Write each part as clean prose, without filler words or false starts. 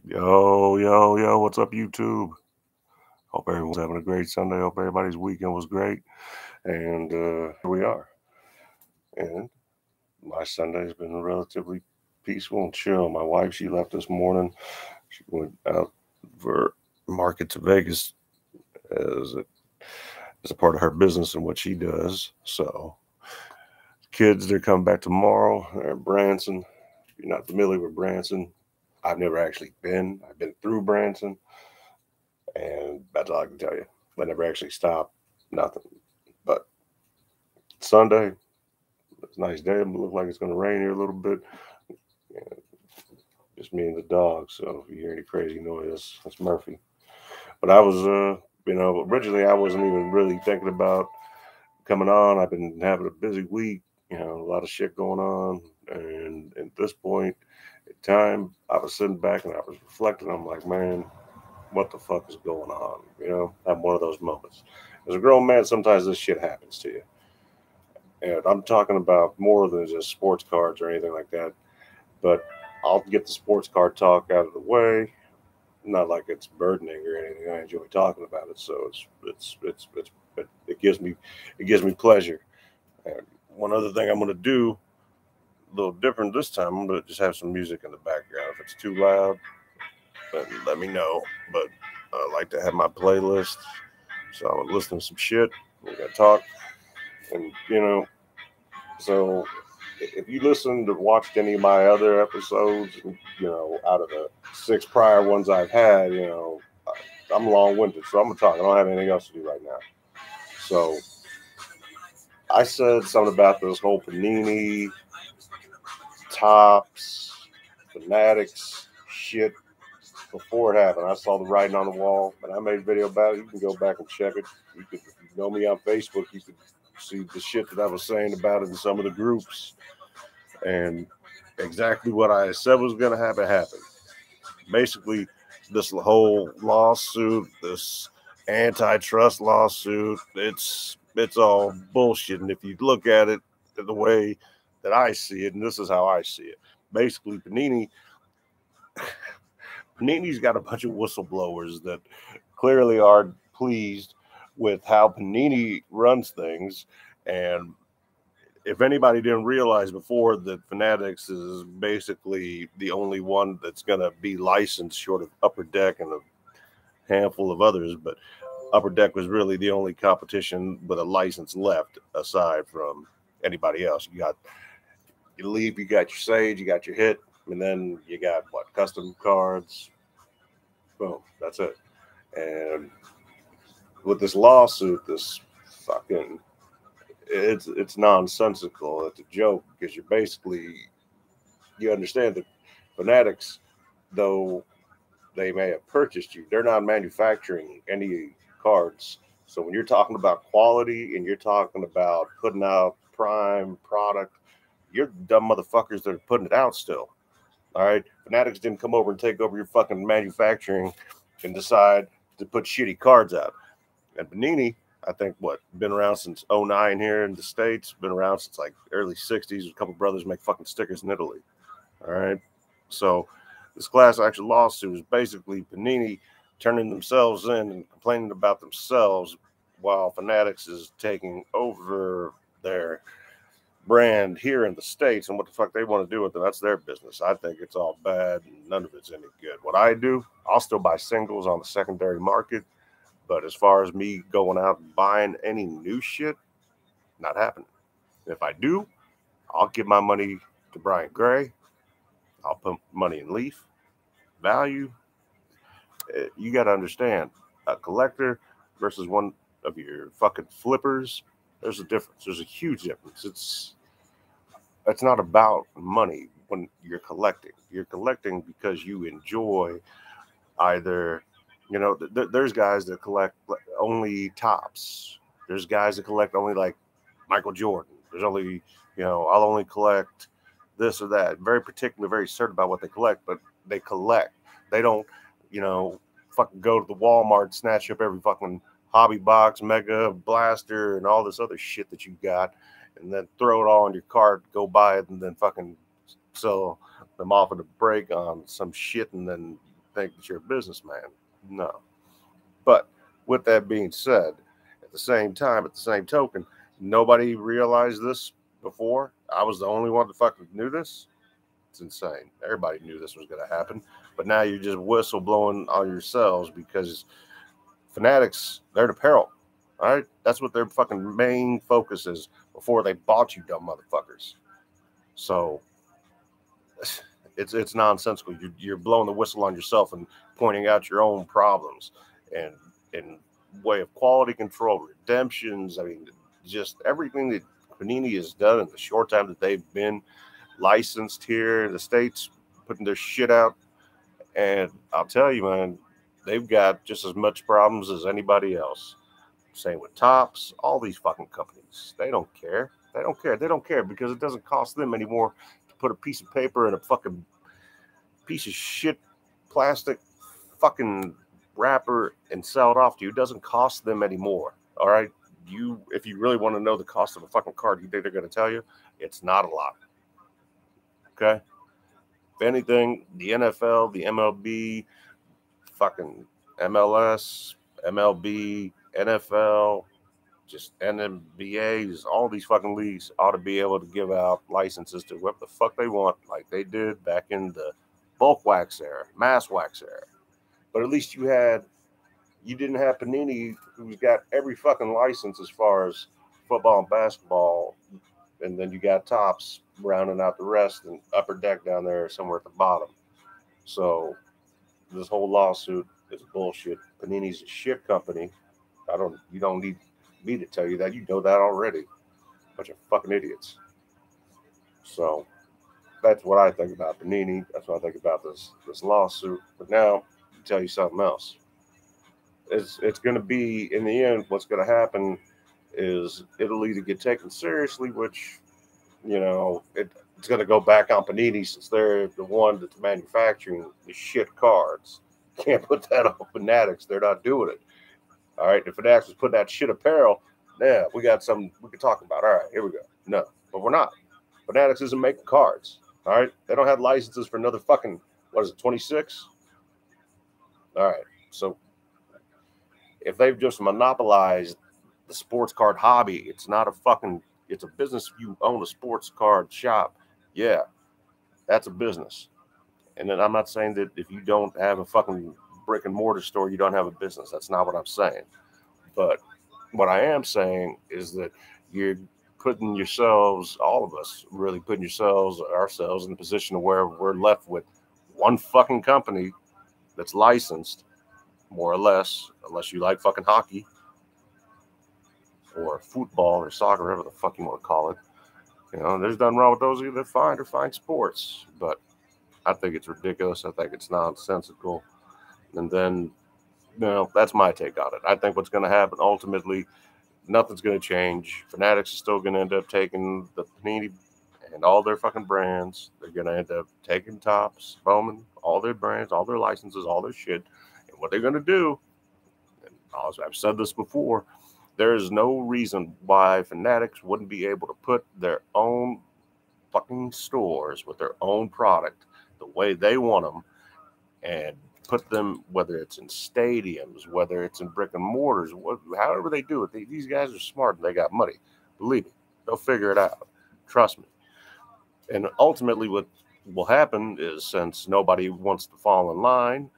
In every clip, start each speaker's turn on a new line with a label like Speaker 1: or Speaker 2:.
Speaker 1: Yo, yo, yo, what's up, YouTube? Hope everyone's having a great Sunday. Hope everybody's weekend was great. And here we are. And my Sunday's been relatively peaceful and chill. My wife, she left this morning. She went out for market to Vegas as a, as a part of her business and what she does. So, kids, they're coming back tomorrow. They're in Branson. If you're not familiar with Branson, I've never actually been. I've been through Branson. And that's all I can tell you. I never actually stopped, nothing. But Sunday, it's a nice day. It looks like it's going to rain here a little bit. Yeah, just me and the dog. So if you hear any crazy noise, that's Murphy. But I was, originally I wasn't even really thinking about coming on. I've been having a busy week, a lot of shit going on. And at this point in time, I was sitting back and I was reflecting. I'm like, man, what the fuck is going on? I'm one of those moments. As a grown man, sometimes this shit happens to you. And I'm talking about more than just sports cards or anything like that. But I'll get the sports card talk out of the way. Not like it's burdening or anything. I enjoy talking about it, so it gives me pleasure. And one other thing I'm going to do a little different this time. I'm going to just have some music in the background. If it's too loud, then let me know. But I like to have my playlist, so I'm listening to some shit. We got to talk, and so if you listen to watched any of my other episodes, out of the 6 prior ones I've had, I'm long-winded, so I'm gonna talk. I don't have anything else to do right now. So I said something about this whole Panini, Tops, Fanatics shit before it happened. I saw the writing on the wall, and I made a video about it. You can go back and check it. If you know me on Facebook, you can see the shit that I was saying about it in some of the groups. And exactly what I said was going to happen happened. Basically, this whole lawsuit, this antitrust lawsuit, it's all bullshit. And if you look at it the way that I see it, and this is how I see it, basically Panini's got a bunch of whistleblowers that clearly are pleased with how Panini runs things. And if anybody didn't realize before that Fanatics is basically the only one that's going to be licensed short of Upper Deck and a handful of others, but Upper Deck was really the only competition with a license left aside from anybody else. You leave, you got your Sage, you got your Hit, and then you got what, custom cards. Boom, that's it. And with this lawsuit, this fucking it's nonsensical. It's a joke because you understand that Fanatics, though they may have purchased you, they're not manufacturing any cards. So when you're talking about quality and you're talking about putting out prime product, you're dumb motherfuckers that are putting it out still. All right, Fanatics didn't come over and take over your fucking manufacturing and decide to put shitty cards out. And Panini, I think, been around since '09 here in the States, been around since like early 60s. A couple brothers make fucking stickers in Italy. All right. So this class action lawsuit is basically Panini turning themselves in and complaining about themselves while Fanatics is taking over their brand here in the States. And what the fuck they want to do with it, that's their business. I think it's all bad and none of it's any good. What I do, I'll still buy singles on the secondary market. But as far as me going out and buying any new shit, not happening. If I do, I'll give my money to Brian Gray. I'll put money in Leaf. Value, you got to understand, a collector versus one of your fucking flippers, there's a difference. There's a huge difference. It's not about money when you're collecting. You're collecting because you enjoy either, there's guys that collect only tops. There's guys that collect only like Michael Jordan. There's only, I'll only collect this or that. Very particular, very certain about what they collect, but they collect. They don't, fucking go to the Walmart, snatch up every fucking hobby box, mega blaster, and all this other shit that you got, and then throw it all on your cart, go buy it, and then fucking sell them off at a break on some shit, and then think that you're a businessman. No. But with that being said, at the same time, at the same token, nobody realized this before. I was the only one that fucking knew this. It's insane. Everybody knew this was going to happen. But now you're just whistleblowing on yourselves because Fanatics, they're the peril. All right? That's what their fucking main focus is before they bought you, dumb motherfuckers. So it's nonsensical. You're blowing the whistle on yourself and pointing out your own problems. And in way of quality control, redemptions, I mean, just everything that Panini has done in the short time that they've been licensed here in the States, putting their shit out. And I'll tell you, man, they've got just as much problems as anybody else. Same with Topps, all these fucking companies. They don't care. They don't care. They don't care because it doesn't cost them anymore to put a piece of paper in a fucking piece of shit plastic fucking wrapper and sell it off to you. It doesn't cost them anymore. All right. If you really want to know the cost of a fucking card, you think they're going to tell you? It's not a lot. Okay. If anything, the NFL, the MLB, fucking MLS, MLB, NFL, just NBAs, all these fucking leagues ought to be able to give out licenses to whatever the fuck they want, like they did back in the bulk wax era, mass wax era. But at least you didn't have Panini, who's got every fucking license as far as football and basketball, and then you got Topps rounding out the rest, and Upper Deck down there somewhere at the bottom. So this whole lawsuit is bullshit. Panini's a shit company. You don't need me to tell you that. You know that already. Bunch of fucking idiots. So that's what I think about Panini. That's what I think about this lawsuit. But now, I'll tell you something else. It's going to be, in the end, what's going to happen is it'll either get taken seriously, which, it's going to go back on Panini since they're the one that's manufacturing the shit cards. Can't put that on Fanatics. They're not doing it. All right, if Fanatics was putting that shit apparel, yeah, we got something we could talk about. All right, here we go. No, but we're not. Fanatics isn't making cards. All right, they don't have licenses for another fucking, 26? All right, so if they've just monopolized the sports card hobby, it's a business. If you own a sports card shop, yeah, that's a business. And then I'm not saying that if you don't have a fucking brick and mortar store, you don't have a business. That's not what I'm saying. But what I am saying is that you're putting yourselves, all of us, really putting ourselves in a position where we're left with one fucking company that's licensed, more or less, unless you like fucking hockey or football or soccer, whatever the fuck you want to call it. There's nothing wrong with those either. They're fine sports. But I think it's ridiculous. I think it's nonsensical. And then, that's my take on it. I think what's going to happen ultimately, nothing's going to change. Fanatics is still going to end up taking the Panini and all their fucking brands. They're going to end up taking Topps, Bowman, all their brands, all their licenses, all their shit. And what they're going to do, and I've said this before, there is no reason why Fanatics wouldn't be able to put their own fucking stores with their own product the way they want them and put them, whether it's in stadiums, whether it's in brick and mortars, however they do it. These guys are smart and they got money. Believe me, they'll figure it out. Trust me. And ultimately what will happen is, since nobody wants to fall in line,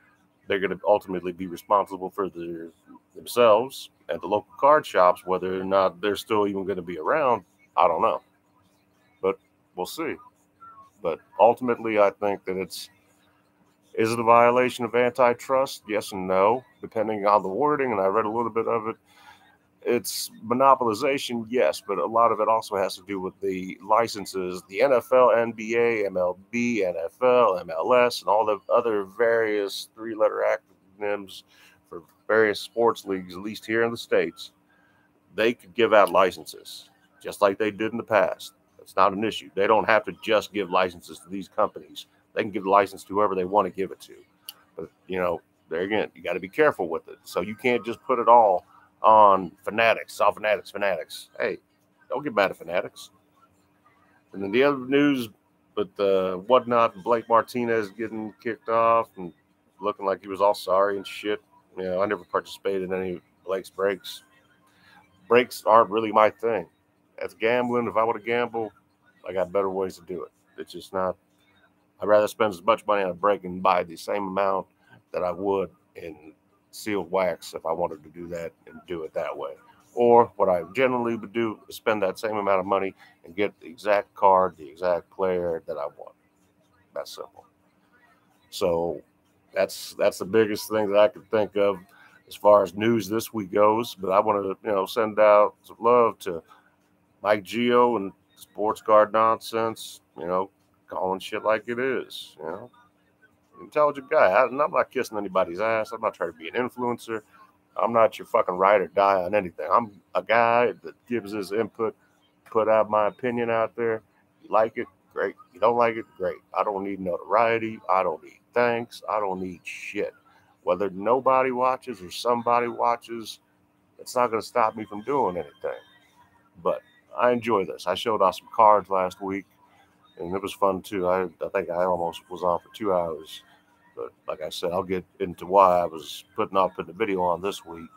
Speaker 1: they're going to ultimately be responsible for themselves and the local card shops. Whether or not they're still even going to be around, I don't know. But we'll see. But ultimately, I think that is it a violation of antitrust? Yes and no, depending on the wording. And I read a little bit of it. It's monopolization, yes, but a lot of it also has to do with the licenses, the NFL, NBA, MLB, NFL, MLS, and all the other various three-letter acronyms for various sports leagues, at least here in the States. They could give out licenses, just like they did in the past. It's not an issue. They don't have to just give licenses to these companies. They can give the license to whoever they want to give it to. But, there again, you got to be careful with it. So you can't just put it all on Fanatics. All Fanatics. Hey, don't get mad at Fanatics. And then the other news with whatnot, Blake Martinez getting kicked off, and looking like he was all sorry and shit. You know, I never participated in any Blake's breaks. Breaks aren't really my thing. That's gambling. If I would to gamble, I got better ways to do it. It's just not. I'd rather spend as much money on a break and buy the same amount that I would in sealed wax if I wanted to do that and do it that way. Or what I generally would do is spend that same amount of money and get the exact card, the exact player that I want. That's simple. So that's the biggest thing that I could think of as far as news this week goes. But I want to send out some love to Mike Geo and Sports Card Nonsense. Calling shit like it is. Intelligent guy. And I'm not kissing anybody's ass. I'm not trying to be an influencer. I'm not your fucking ride or die on anything. I'm a guy that gives his input, put out my opinion out there. You like it, great. You don't like it, great. I don't need notoriety. I don't need thanks. I don't need shit. Whether nobody watches or somebody watches, it's not going to stop me from doing anything. But I enjoy this. I showed off some cards last week, and it was fun too. I think I almost was on for 2 hours. But like I said, I'll get into why I was putting the video on this week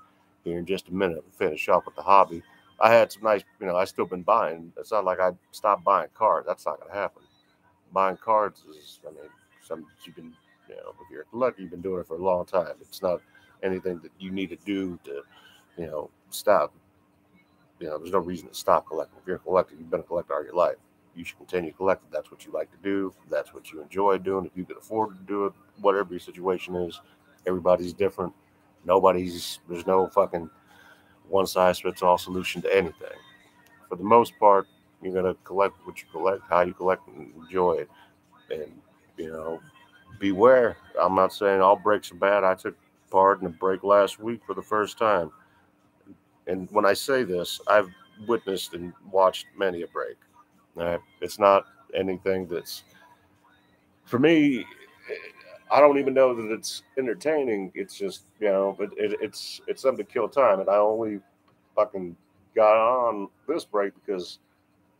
Speaker 1: here in just a minute and finish up with the hobby. I had some nice, I still been buying. It's not like I stopped buying cards. That's not going to happen. Buying cards is, something you've been, if you're a collector, you've been doing it for a long time. It's not anything that you need to do to, stop. There's no reason to stop collecting. If you're a collector, you've been a collector all your life. You should continue collecting. That's what you like to do. That's what you enjoy doing. If you can afford to do it, whatever your situation is, everybody's different. There's no fucking one size fits all solution to anything. For the most part, you're going to collect what you collect, how you collect, and enjoy it. And, beware. I'm not saying all breaks are bad. I took part in a break last week for the first time. And when I say this, I've witnessed and watched many a break. It's not anything that's, for me, I don't even know that it's entertaining. It's just, it's something to kill time. And I only fucking got on this break because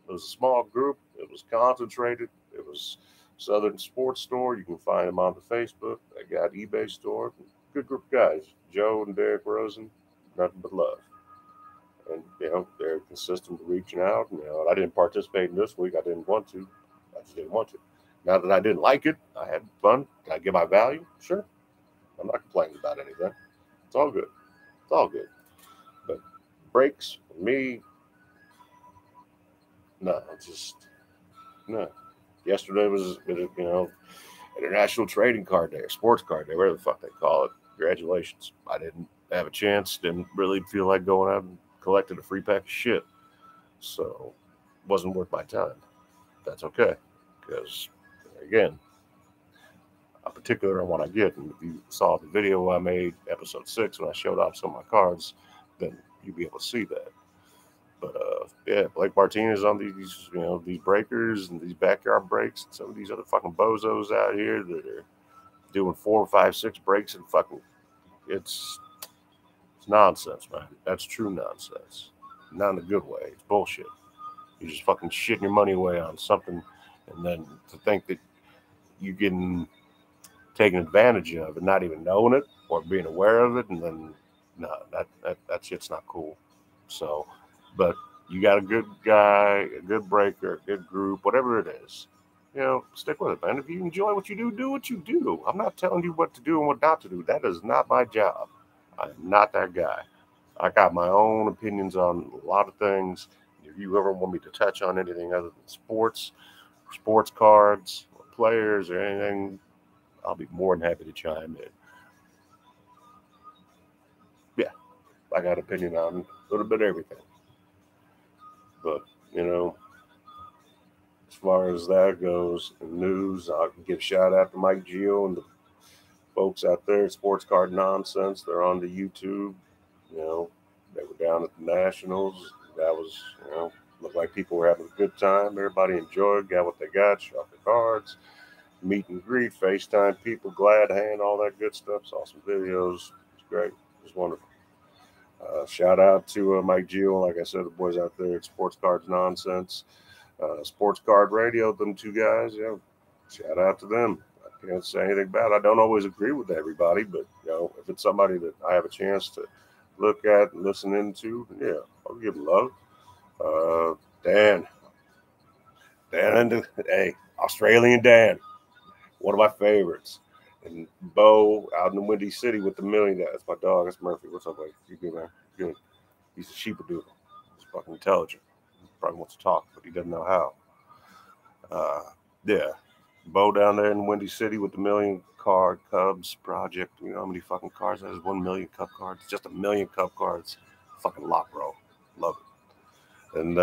Speaker 1: it was a small group. It was concentrated. It was Southern Sports Store. You can find them on the Facebook. I got eBay store. Good group of guys. Joe and Derek Rosen. Nothing but love. And, they're consistent reaching out. I didn't participate in this week. I didn't want to. I just didn't want to. Not that I didn't like it. I had fun. Did I get my value? Sure. I'm not complaining about anything. It's all good. It's all good. But breaks, for me, no. Yesterday was, International Trading Card Day, or Sports Card Day, whatever the fuck they call it. Congratulations. I didn't have a chance. Didn't really feel like going out and collected a free pack of shit. So it wasn't worth my time. That's okay. Because, again, I'm particular on what I get. And if you saw the video I made, episode 6, when I showed off some of my cards, then you'll be able to see that. But, Blake Martinez on these, these breakers and these backyard breaks. And some of these other fucking bozos out here that are doing 4, 5, 6 breaks and fucking, it's nonsense, man. That's true nonsense. Not in a good way. It's bullshit. You're just fucking shitting your money away on something, and then to think that you're getting taken advantage of and not even knowing it or being aware of it, and then that shit's not cool. So, but you got a good guy, a good breaker, a good group, whatever it is. Stick with it, man. If you enjoy what you do what you do. I'm not telling you what to do and what not to do. That is not my job. I'm not that guy. I got my own opinions on a lot of things. If you ever want me to touch on anything other than sports cards, or players, or anything, I'll be more than happy to chime in. Yeah, I got an opinion on a little bit of everything. But, as far as that goes, in news, I can give a shout out to Mike Geo and the folks out there at Sports Card Nonsense. They're on the YouTube. They were down at the Nationals. That was, looked like people were having a good time. Everybody enjoyed, got what they got, shot the cards, meet and greet, FaceTime people, glad hand, all that good stuff. Saw some videos. It was great. It was wonderful. Shout out to Mike Geo, like I said, the boys out there at Sports Cards Nonsense. Sports Card Radio, them two guys, shout out to them. can't say anything bad. I don't always agree with everybody, but if it's somebody that I have a chance to look at and listen into, yeah, I'll give love. Dan, and hey, Australian Dan, one of my favorites. And Bo out in the Windy City with the million. That's my dog. That's Murphy. What's up, buddy? You good, man? Good. He's a sheepadoodle. He's fucking intelligent. He probably wants to talk, but he doesn't know how. Yeah. Bo down there in Windy City with the million card Cubs project. You know how many fucking cards that is? 1 million Cub cards. Just a million Cub cards. Fucking lot, bro. Love it. And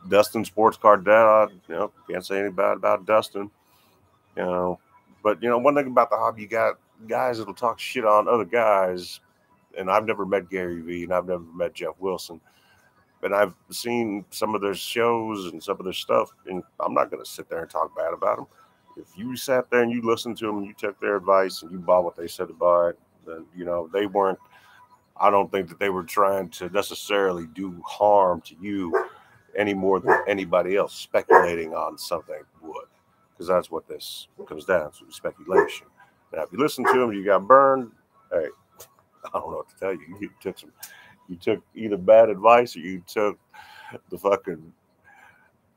Speaker 1: Dustin Sports Card Dad, can't say anything bad about Dustin. But one thing about the hobby, you got guys that'll talk shit on other guys. And I've never met Gary Vee, and I've never met Jeff Wilson. And I've seen some of their shows and some of their stuff, and I'm not going to sit there and talk bad about them. If you sat there and you listened to them and you took their advice and you bought what they said to buy, then, they weren't, I don't think that they were trying to necessarily do harm to you any more than anybody else speculating on something would. Because that's what this comes down to, speculation. Now, if you listen to them, you got burned, hey, I don't know what to tell you. You took either bad advice or you took the fucking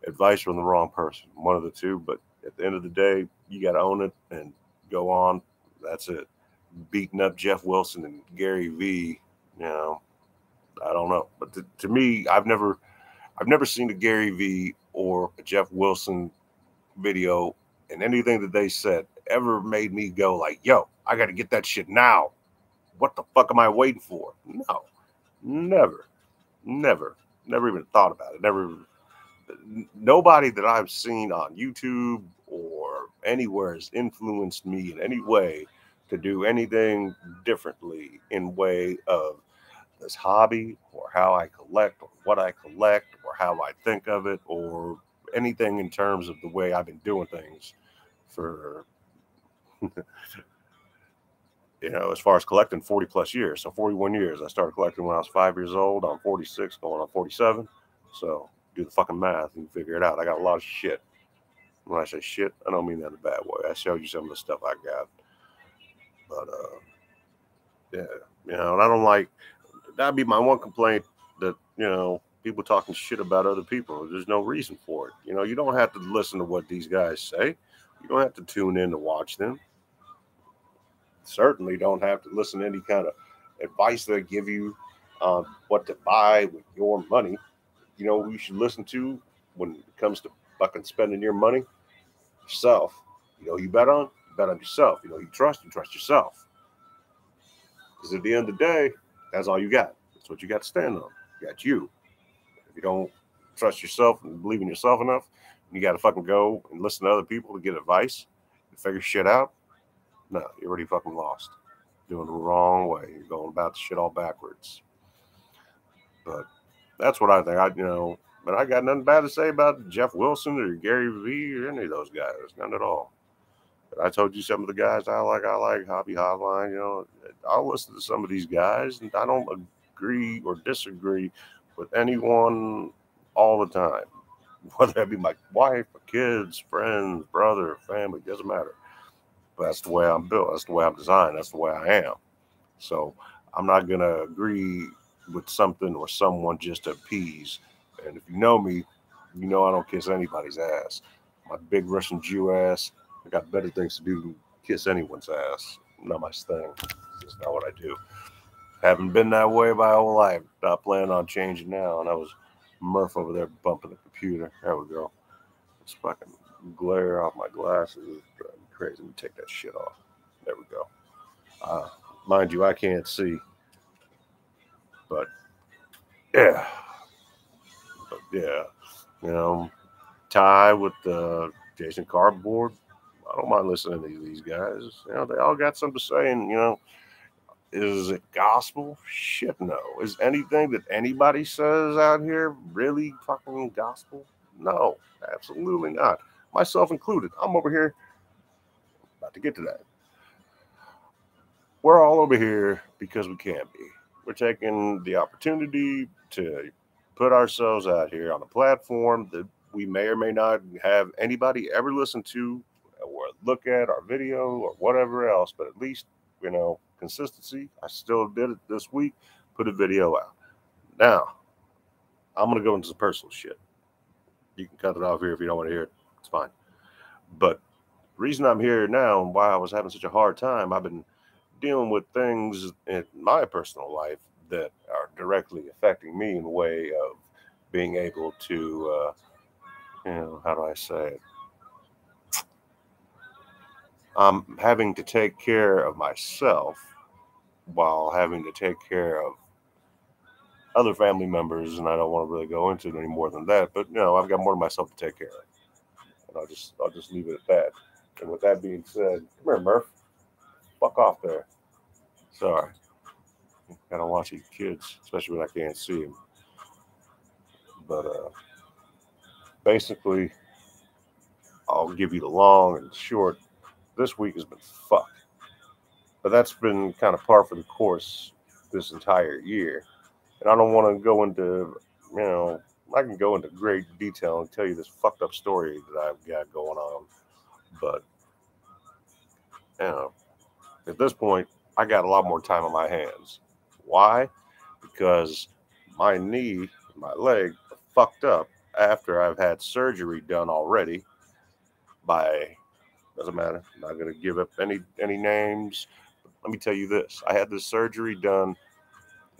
Speaker 1: advice from the wrong person. One of the two. But at the end of the day, you got to own it and go on. That's it. Beating up Jeff Wilson and Gary Vee, I don't know. But to me, I've never seen a Gary Vee or a Jeff Wilson video, and anything that they said ever made me go like, yo, I got to get that shit now. What the fuck am I waiting for? No, never even thought about it. Nobody that I've seen on YouTube or anywhere has influenced me in any way to do anything differently in way of this hobby or how I collect or what I collect or how I think of it or anything in terms of the way I've been doing things for as far as collecting 40 plus years. So 41 years. I started collecting when I was 5 years old. I'm 46 going on 47. So do the fucking math and figure it out. I got a lot of shit. When I say shit, I don't mean that in a bad way. I showed you some of the stuff I got. But and I don't like, that'd be my one complaint, that people talking shit about other people. There's no reason for it. You don't have to listen to what these guys say. You don't have to tune in to watch them. Certainly don't have to listen to any kind of advice they give you on what to buy with your money. Who you should listen to when it comes to fucking spending your money? Yourself. You bet on yourself. You trust yourself. Because at the end of the day, that's all you got. That's what you got to stand on. You got you. If you don't trust yourself and believe in yourself enough, you got to fucking go and listen to other people to get advice and figure shit out. No, you're already fucking lost. You're doing it the wrong way. You're going about the shit all backwards. But that's what I think. But I got nothing bad to say about Jeff Wilson or Gary Vee or any of those guys. None at all. But I told you some of the guys I like Hobby Hotline. I'll listen to some of these guys, and I don't agree or disagree with anyone all the time. Whether that be my wife, my kids, friends, brother, family, doesn't matter. But that's the way I'm built. That's the way I'm designed. That's the way I am. So I'm not going to agree with something or someone just to appease. And if you know me, I don't kiss anybody's ass. My big Russian Jew ass, I got better things to do than kiss anyone's ass. Not my thing. It's just not what I do. Haven't been that way my whole life. Not planning on changing now. And I was Murph over there bumping the computer. There we go. It's fucking glare off my glasses. It's crazy. Let me take that shit off. There we go. Mind you, I can't see. But yeah. Ty with Jason Cardboard. I don't mind listening to these guys. They all got something to say. And, is it gospel? Shit, no. Is anything that anybody says out here really fucking gospel? No, absolutely not. Myself included. I'm over here about to get to that. We're all over here because we can be. We're taking the opportunity to put ourselves out here on a platform that we may or may not have anybody ever listen to, or look at our video or whatever else, but at least, consistency. I still did it this week, put a video out. Now, I'm going to go into some personal shit. You can cut it off here if you don't want to hear it. It's fine. But the reason I'm here now and why I was having such a hard time, I've been dealing with things in my personal life that are directly affecting me in the way of being able to, how do I say it? I'm having to take care of myself while having to take care of other family members, and I don't want to really go into it any more than that. But I've got more than myself to take care of, and I'll just leave it at that. And with that being said, come here, Murph. Fuck off there. Sorry, gotta watch these kids, especially when I can't see them. But basically, I'll give you the long and short. This week has been fucked. But that's been kind of par for the course this entire year. And I don't want to go into, I can go into great detail and tell you this fucked up story that I've got going on. But, at this point, I got a lot more time on my hands. Why? Because my knee, my leg are fucked up after I've had surgery done already by, doesn't matter, I'm not going to give up any names. Let me tell you this. I had this surgery done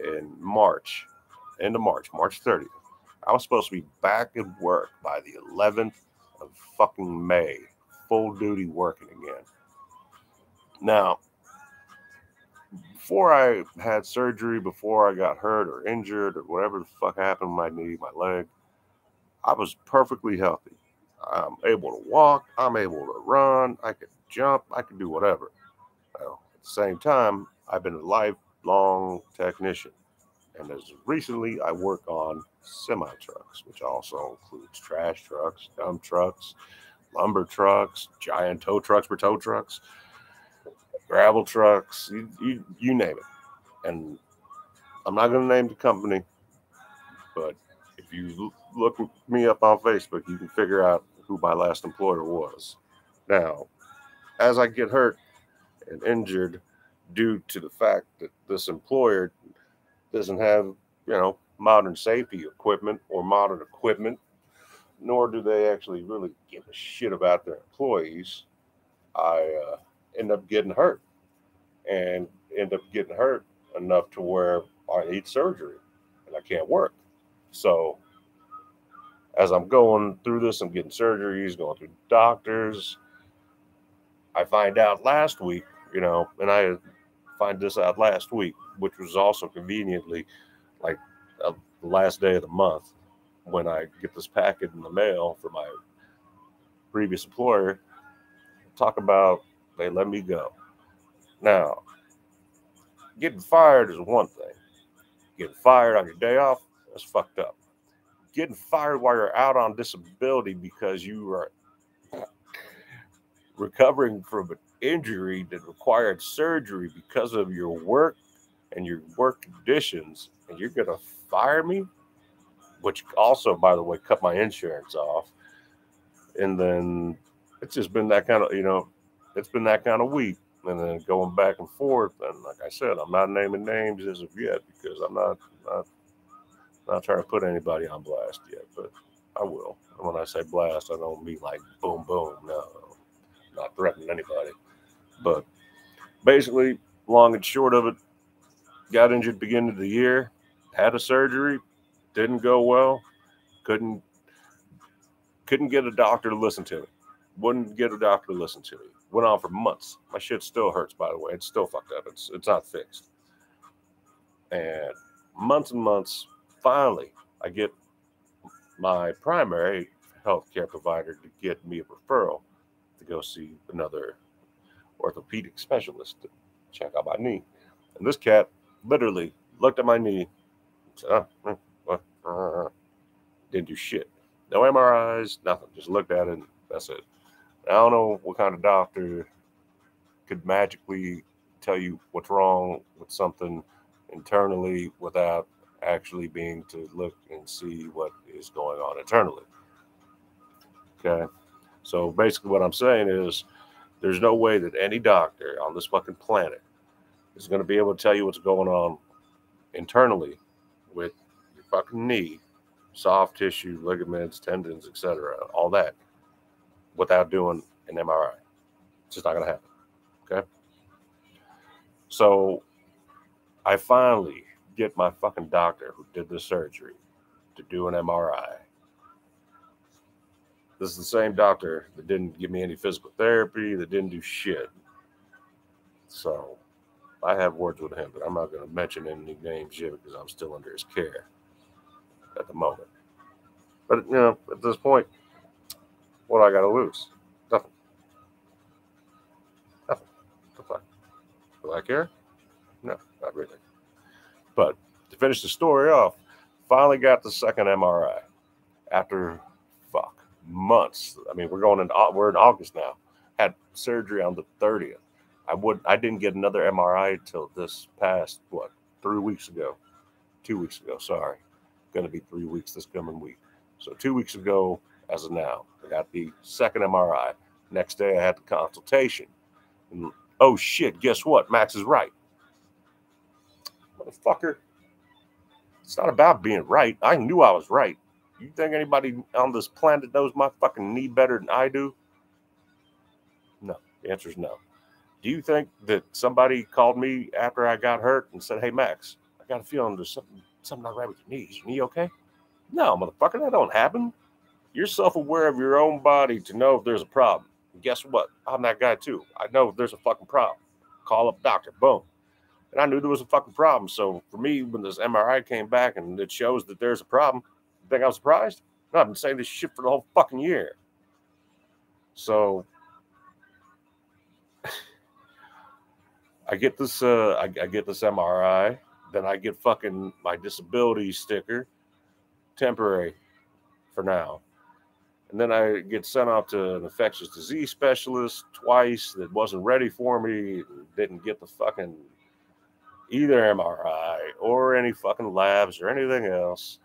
Speaker 1: in March, end of March 30th. I was supposed to be back at work by the 11th of fucking May, full duty working again. Now, before I had surgery, before I got hurt or injured or whatever the fuck happened with my knee, my leg, I was perfectly healthy. I'm able to walk. I'm able to run. I could jump. I could do whatever. Well, at the same time, I've been a lifelong technician. And as recently, I work on semi-trucks, which also includes trash trucks, dump trucks, lumber trucks, giant tow trucks for tow trucks, gravel trucks, you name it. And I'm not going to name the company, but if you look me up on Facebook, you can figure out who my last employer was. Now, as I get hurt and injured due to the fact that this employer doesn't have, modern safety equipment or modern equipment, nor do they actually really give a shit about their employees, I end up getting hurt enough to where I need surgery and I can't work. So as I'm going through this, I'm getting surgeries, going through doctors. I find out last week, and I find this out last week, which was also conveniently like the last day of the month when I get this packet in the mail from my previous employer. Talk about they let me go. Now, getting fired is one thing. Getting fired on your day off, that's fucked up. Getting fired while you're out on disability because you are recovering from an injury that required surgery because of your work and your work conditions, and you're going to fire me, which also, by the way, cut my insurance off. And then it's just been that kind of, it's been that kind of week. And then going back and forth. And like I said, I'm not naming names as of yet because I'm not trying to put anybody on blast yet, but I will. And when I say blast, I don't mean like boom, boom. No, I'm not threatening anybody. But basically, long and short of it, got injured beginning of the year, had a surgery, didn't go well, couldn't get a doctor to listen to me. Wouldn't get a doctor to listen to me. Went on for months. My shit still hurts, by the way. It's still fucked up. It's not fixed. And months, finally, I get my primary healthcare provider to get me a referral to go see another orthopedic specialist to check out my knee. And this cat literally looked at my knee, said, didn't do shit. No MRIs, nothing. Just looked at it and that's it. I don't know what kind of doctor could magically tell you what's wrong with something internally without actually being to look and see what is going on internally. Okay. So basically what I'm saying is There's no way that any doctor on this fucking planet is going to be able to tell you what's going on internally with your fucking knee, soft tissue, ligaments, tendons, etc., all that, without doing an MRI. It's just not going to happen. Okay? So I finally get my fucking doctor who did the surgery to do an MRI. This is the same doctor that didn't give me any physical therapy, that didn't do shit. So I have words with him, but I'm not going to mention any names yet because I'm still under his care at the moment. But, at this point, what I got to lose? Nothing. Nothing. The fuck? Do I care? No, not really. But to finish the story off, finally got the second MRI after months. I mean, we're in August now. Had surgery on the 30th. I didn't get another MRI until this past 3 weeks ago. 2 weeks ago, sorry. Going to be 3 weeks this coming week. So 2 weeks ago, as of now, I got the second MRI. Next day, I had the consultation. And, oh shit, guess what? Max is right. Motherfucker, it's not about being right. I knew I was right. You think anybody on this planet knows my fucking knee better than I do? No. The answer is no. Do you think that somebody called me after I got hurt and said, hey, Max, I got a feeling there's something not right with your knees. Your knee okay? No, motherfucker, that don't happen. You're self-aware of your own body to know if there's a problem. And guess what? I'm that guy too. I know if there's a fucking problem. Call up doctor. Boom. And I knew there was a fucking problem. So for me, when this MRI came back and it shows that there's a problem, you think I was surprised? No, I've been saying this shit for the whole fucking year. So I get this MRI, then I get fucking my disability sticker, temporary for now. And then I get sent off to an infectious disease specialist twice that wasn't ready for me, didn't get the fucking either MRI or any fucking labs or anything else.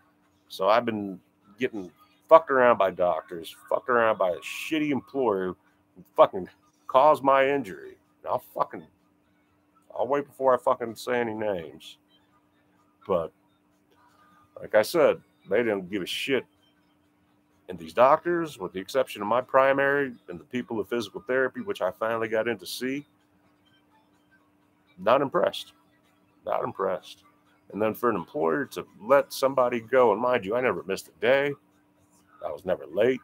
Speaker 1: So I've been getting fucked around by doctors, fucked around by a shitty employer who fucking caused my injury. And I'll wait before I fucking say any names. But like I said, they didn't give a shit. And these doctors, with the exception of my primary and the people of physical therapy, which I finally got in to see, not impressed. Not impressed. And then for an employer to let somebody go, and mind you, I never missed a day. I was never late.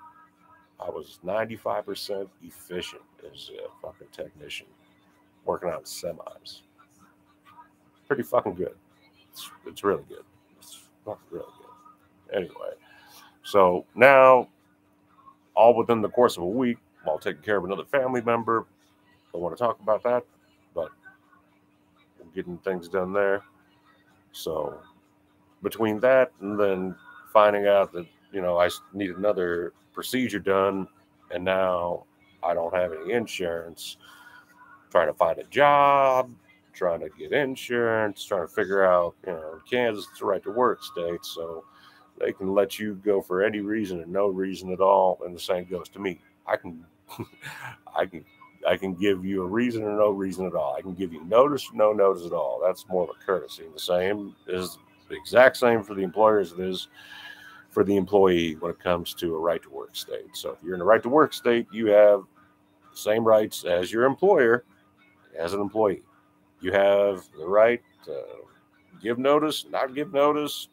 Speaker 1: I was 95% efficient as a fucking technician working on semis. Pretty fucking good. It's really good. It's fucking really good. Anyway, so now, all within the course of a week, while taking care of another family member, don't want to talk about that, but we're getting things done there. So between that and then finding out that, I need another procedure done, and now I don't have any insurance, trying to find a job, trying to get insurance, trying to figure out, Kansas is the right to work state, so they can let you go for any reason or no reason at all, and the same goes to me. I can I can give you a reason or no reason at all. I can give you notice or no notice at all. That's more of a courtesy. The same is the exact same for the employer as it is for the employee when it comes to a right to work state. So if you're in a right to work state, you have the same rights as your employer as an employee. You have the right to give notice, not give notice.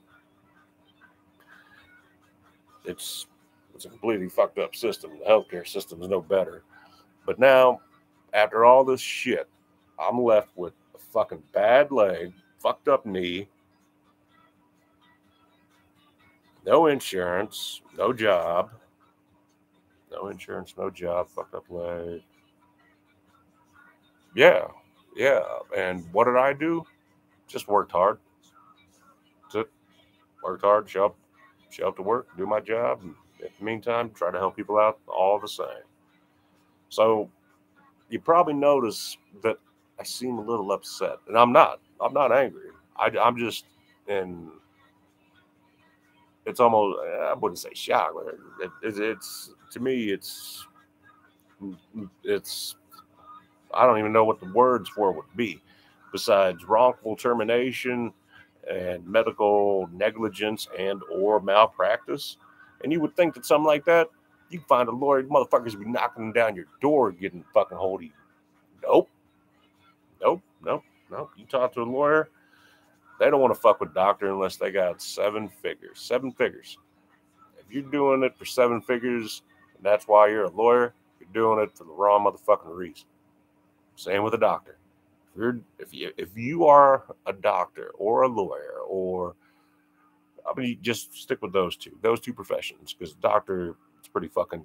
Speaker 1: It's a completely fucked up system. The healthcare system is no better. But now, after all this shit, I'm left with a fucking bad leg, fucked up knee, no insurance, no job. No insurance, no job, fucked up leg. Yeah. And what did I do? Just worked hard. That's it. Worked hard, show up to work, do my job, and in the meantime, try to help people out all the same. So you probably notice that I seem a little upset, and I'm not. I'm not angry. I'm just in. It's almost, I wouldn't say shock. It's to me, it's I don't even know what the words for it would be, besides wrongful termination and medical negligence and or malpractice. And you would think that something like that, you find a lawyer, motherfuckers be knocking down your door getting fucking hold of you. Nope. Nope. You talk to a lawyer, they don't want to fuck with doctor unless they got 7 figures. 7 figures. If you're doing it for 7 figures, and that's why you're a lawyer, you're doing it for the wrong motherfucking reason. Same with a doctor. If you are a doctor or a lawyer, or I mean, just stick with those two professions, because doctor, it's pretty fucking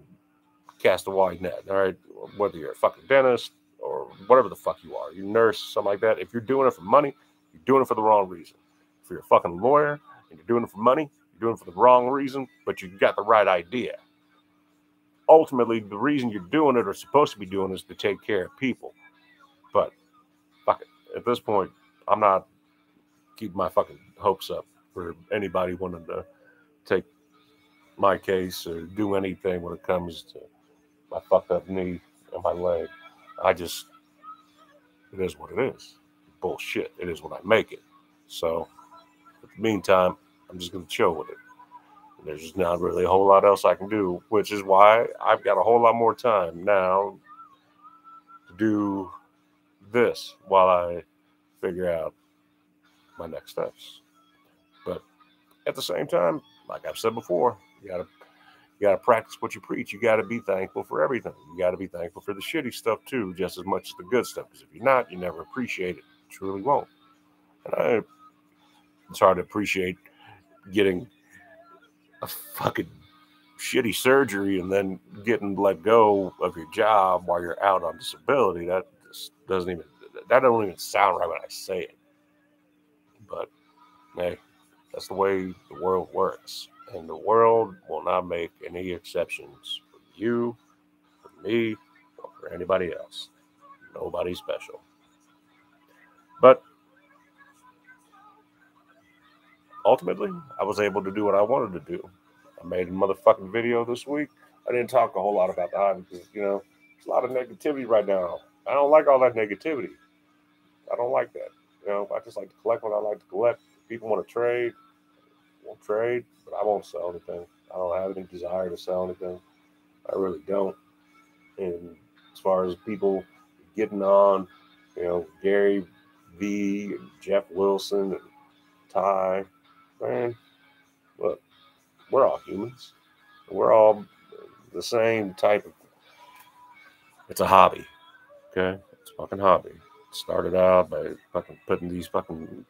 Speaker 1: cast a wide net. All right, whether you're a fucking dentist or whatever the fuck you are, you nurse, something like that. If you're doing it for money, you're doing it for the wrong reason. If you're a fucking lawyer and you're doing it for money, you're doing it for the wrong reason, but you got the right idea. Ultimately, the reason you're doing it or supposed to be doing it is to take care of people. But fuck it. At this point, I'm not keeping my fucking hopes up for anybody wanting to take my case or do anything when it comes to my fucked up knee and my leg. It is what it is. Bullshit. It is what I make it. So, in the meantime, I'm just going to chill with it. There's just not really a whole lot else I can do, which is why I've got a whole lot more time now to do this while I figure out my next steps. But at the same time, like I've said before, you gotta practice what you preach. You gotta be thankful for everything. You gotta be thankful for the shitty stuff too, just as much as the good stuff. Because if you're not, you never appreciate it. You truly won't. And it's hard to appreciate getting a fucking shitty surgery and then getting let go of your job while you're out on disability. That just don't even sound right when I say it. But hey, that's the way the world works. And the world will not make any exceptions for you, for me, or for anybody else. Nobody's special. But ultimately, I was able to do what I wanted to do. I made a motherfucking video this week. I didn't talk a whole lot about the hobby because, there's a lot of negativity right now. I don't like all that negativity. I don't like that. I just like to collect what I like to collect. If people want to trade, won't trade, but I won't sell anything. I don't have any desire to sell anything. I really don't. And as far as people getting on, Gary V, Jeff Wilson, and Ty, man, look, we're all humans. We're all the same type of. It's a hobby, okay? It's a fucking hobby. It started out by fucking putting these fucking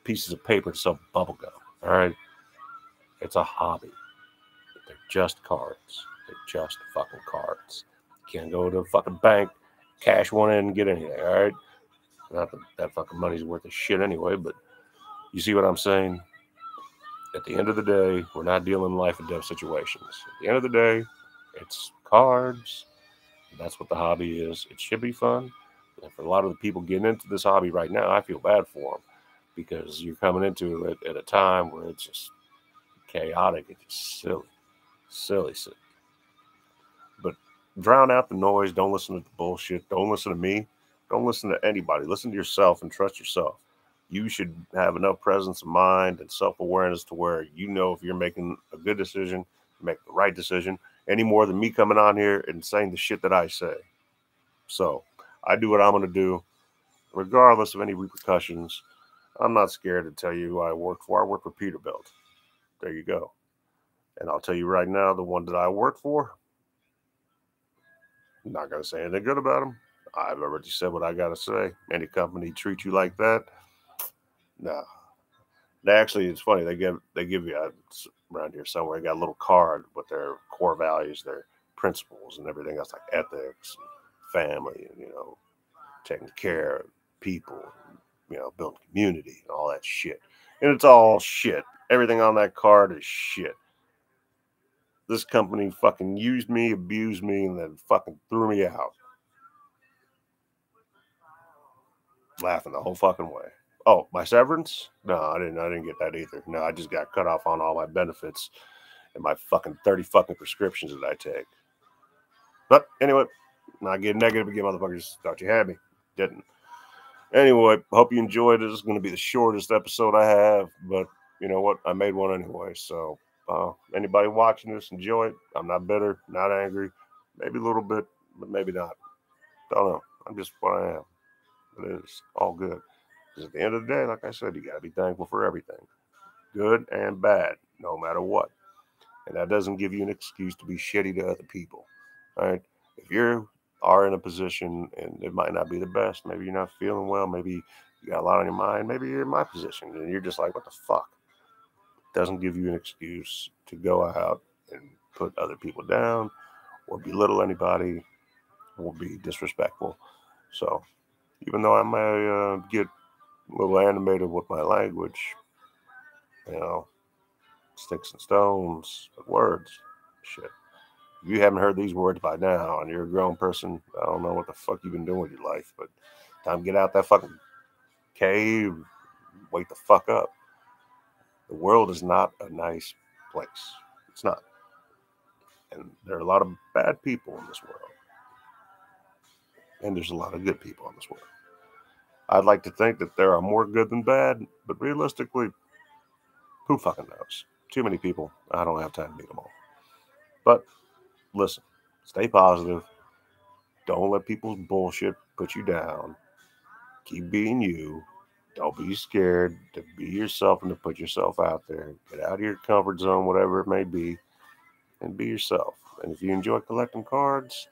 Speaker 1: pieces of paper to sell bubble gum. All right, it's a hobby. They're just cards. They're just fucking cards. You can't go to a fucking bank, cash one in, and get anything. All right, not that fucking money's worth of shit anyway. But you see what I'm saying? At the end of the day, we're not dealing in life and death situations. At the end of the day, it's cards. That's what the hobby is. It should be fun. And for a lot of the people getting into this hobby right now, I feel bad for them because you're coming into it at a time where it's just chaotic. It's just silly. But drown out the noise. Don't listen to the bullshit. Don't listen to me. Don't listen to anybody. Listen to yourself and trust yourself. You should have enough presence of mind and self-awareness to where if you're making a good decision, make the right decision, any more than me coming on here and saying the shit that I say. So I do what I'm going to do, regardless of any repercussions. I'm not scared to tell you who I work for. I work for Peterbilt. There you go. And I'll tell you right now, the one that I work for, I'm not going to say anything good about them. I've already said what I got to say. Any company treat you like that? No. Actually, it's funny. They give you around here somewhere. They got a little card with their core values, their principles, and everything else, like ethics, and family, and taking care of people, building community, and all that shit. And it's all shit. Everything on that card is shit. This company fucking used me, abused me, and then fucking threw me out. Laughing the whole fucking way. Oh, my severance? No, I didn't get that either. No, I just got cut off on all my benefits and my fucking 30 fucking prescriptions that I take. But anyway, not getting negative again, motherfuckers. Thought you had me. Didn't. Anyway, hope you enjoyed it. This is going to be the shortest episode I have, but you know what? I made one anyway. So anybody watching this, enjoy it. I'm not bitter, not angry, maybe a little bit, but maybe not. Don't know. I'm just what I am. It is all good. Because at the end of the day, like I said, you got to be thankful for everything, good and bad, no matter what. And that doesn't give you an excuse to be shitty to other people. All right. If you are in a position and it might not be the best, maybe you're not feeling well, maybe you got a lot on your mind, maybe you're in my position and you're just like, what the fuck? It doesn't give you an excuse to go out and put other people down or belittle anybody or be disrespectful. So even though I may get a little animated with my language, you know, sticks and stones, but words, shit. If you haven't heard these words by now and you're a grown person, I don't know what the fuck you've been doing with your life, but time to get out that fucking cave, wake the fuck up. The world is not a nice place. It's not. And there are a lot of bad people in this world. And there's a lot of good people in this world. I'd like to think that there are more good than bad, but realistically, who fucking knows? Too many people. I don't have time to meet them all. But listen, stay positive. Don't let people's bullshit put you down. Keep being you. Don't be scared to be yourself and to put yourself out there. Get out of your comfort zone, whatever it may be, and be yourself. And if you enjoy collecting cards,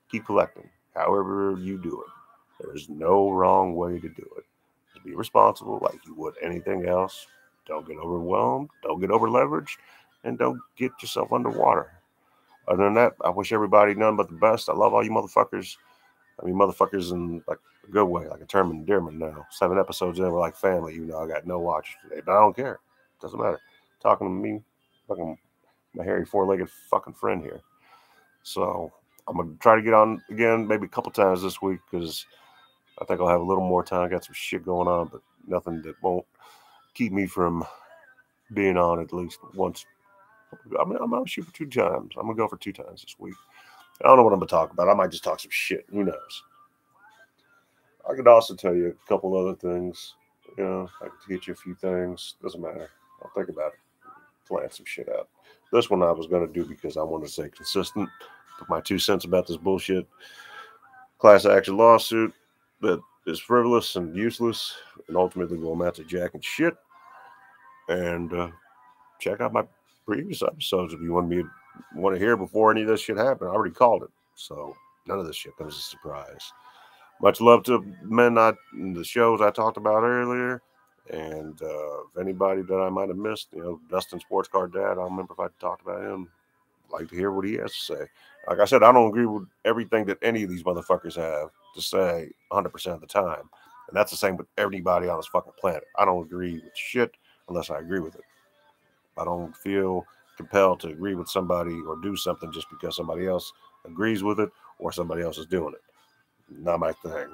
Speaker 1: keep collecting. However you do it. There's no wrong way to do it. Just be responsible like you would anything else. Don't get overwhelmed. Don't get over leveraged. And don't get yourself underwater. Other than that, I wish everybody nothing but the best. I love all you motherfuckers. I mean, motherfuckers in like a good way, like a term of endearment now. 7 episodes in, we're like family. You know, I got no watchers today, but I don't care. Doesn't matter. Talking to me, fucking my hairy 4-legged fucking friend here. So I'm gonna try to get on again, maybe a couple times this week because I think I'll have a little more time. I got some shit going on, but nothing that won't keep me from being on at least once. I'm gonna shoot for 2 times. I'm gonna go for 2 times this week. I don't know what I'm gonna talk about. I might just talk some shit. Who knows? I could also tell you a couple other things. You know, I could teach you a few things. Doesn't matter. I'll think about it. Plan some shit out. This one I was gonna do because I want to stay consistent. Put my 2 cents about this bullshit class action lawsuit that is frivolous and useless and ultimately will amount to jack and shit. And check out my previous episodes if you want to hear before any of this shit happened. I already called it, so none of this shit comes as a surprise. Much love to men the shows I talked about earlier, and if anybody that I might have missed, you know, Dustin Sports Car Dad, I don't remember if I talked about him. I'd like to hear what he has to say. Like I said, I don't agree with everything that any of these motherfuckers have to say 100% of the time, and that's the same with everybody on this fucking planet. I don't agree with shit unless I agree with it. I don't feel compelled to agree with somebody or do something just because somebody else agrees with it or somebody else is doing it. Not my thing.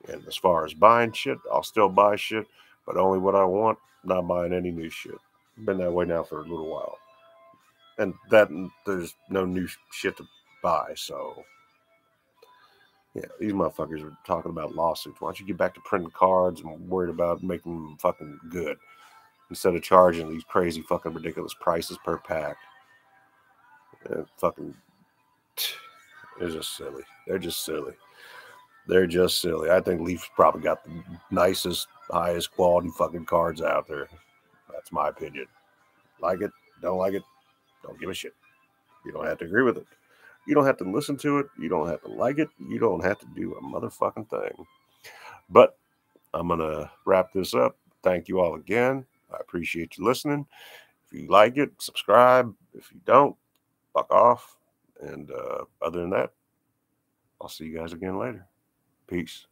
Speaker 1: And as far as buying shit, I'll still buy shit, but only what I want, not buying any new shit. Been that way now for a little while. And there's no new shit to buy, so yeah, these motherfuckers are talking about lawsuits. Why don't you get back to printing cards and worried about making them fucking good instead of charging these crazy fucking ridiculous prices per pack? Fucking, they're just silly. They're just silly. They're just silly. I think Leafs probably got the nicest, highest quality fucking cards out there. That's my opinion. Like it, don't like it, don't give a shit. You don't have to agree with it. You don't have to listen to it. You don't have to like it. You don't have to do a motherfucking thing. But I'm going to wrap this up. Thank you all again. I appreciate you listening. If you like it, subscribe. If you don't, fuck off. And other than that, I'll see you guys again later. Peace.